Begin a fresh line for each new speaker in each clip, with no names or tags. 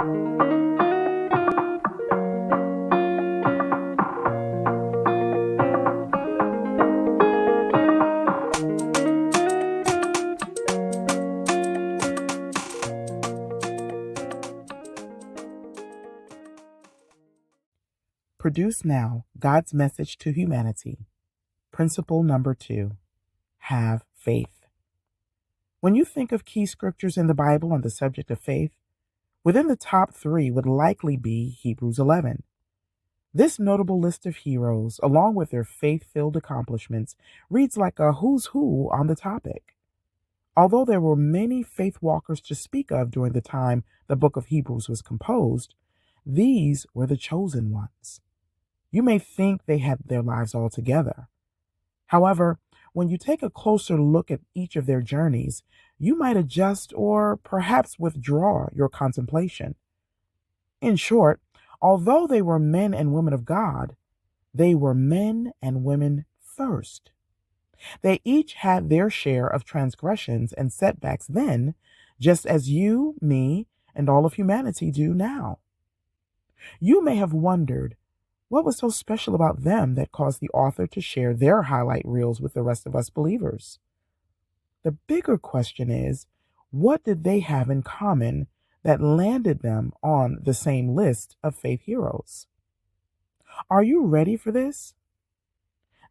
Produce now God's message to humanity. Principle number 2, have faith. When you think of key scriptures in the Bible on the subject of faith, within the top 3 would likely be Hebrews 11. This notable list of heroes, along with their faith-filled accomplishments, reads like a who's who on the topic. Although there were many faith walkers to speak of during the time the book of Hebrews was composed, these were the chosen ones. You may think they had their lives all together. However, when you take a closer look at each of their journeys, you might adjust or perhaps withdraw your contemplation. In short, although they were men and women of God, they were men and women first. They each had their share of transgressions and setbacks then, just as you, me, and all of humanity do now. You may have wondered, what was so special about them that caused the author to share their highlight reels with the rest of us believers? The bigger question is, what did they have in common that landed them on the same list of faith heroes? Are you ready for this?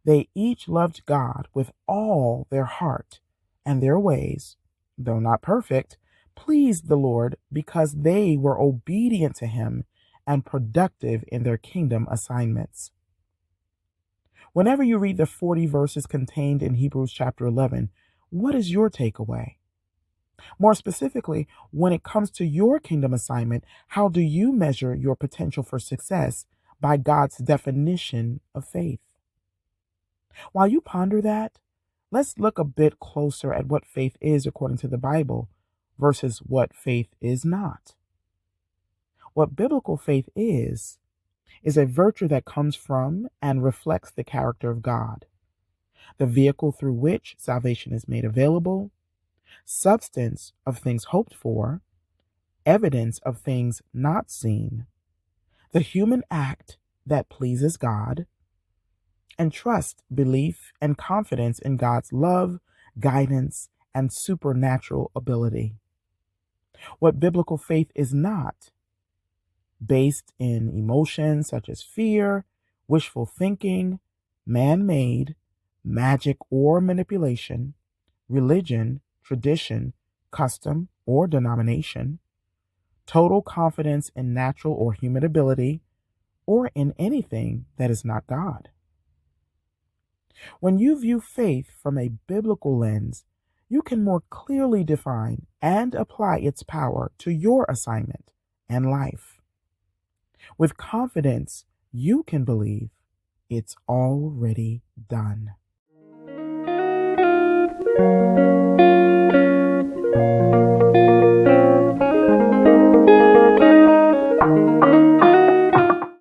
They each loved God with all their heart, and their ways, though not perfect, pleased the Lord because they were obedient to Him and productive in their kingdom assignments. Whenever you read the 40 verses contained in Hebrews chapter 11, what is your takeaway? More specifically, when it comes to your kingdom assignment, how do you measure your potential for success by God's definition of faith? While you ponder that, let's look a bit closer at what faith is according to the Bible versus what faith is not. What biblical faith is a virtue that comes from and reflects the character of God, the vehicle through which salvation is made available, substance of things hoped for, evidence of things not seen, the human act that pleases God, and trust, belief, and confidence in God's love, guidance, and supernatural ability. What biblical faith is not, based in emotions such as fear, wishful thinking, man-made, magic or manipulation, religion, tradition, custom, or denomination, total confidence in natural or human ability, or in anything that is not God. When you view faith from a biblical lens, you can more clearly define and apply its power to your assignment and life. With confidence, you can believe it's already done.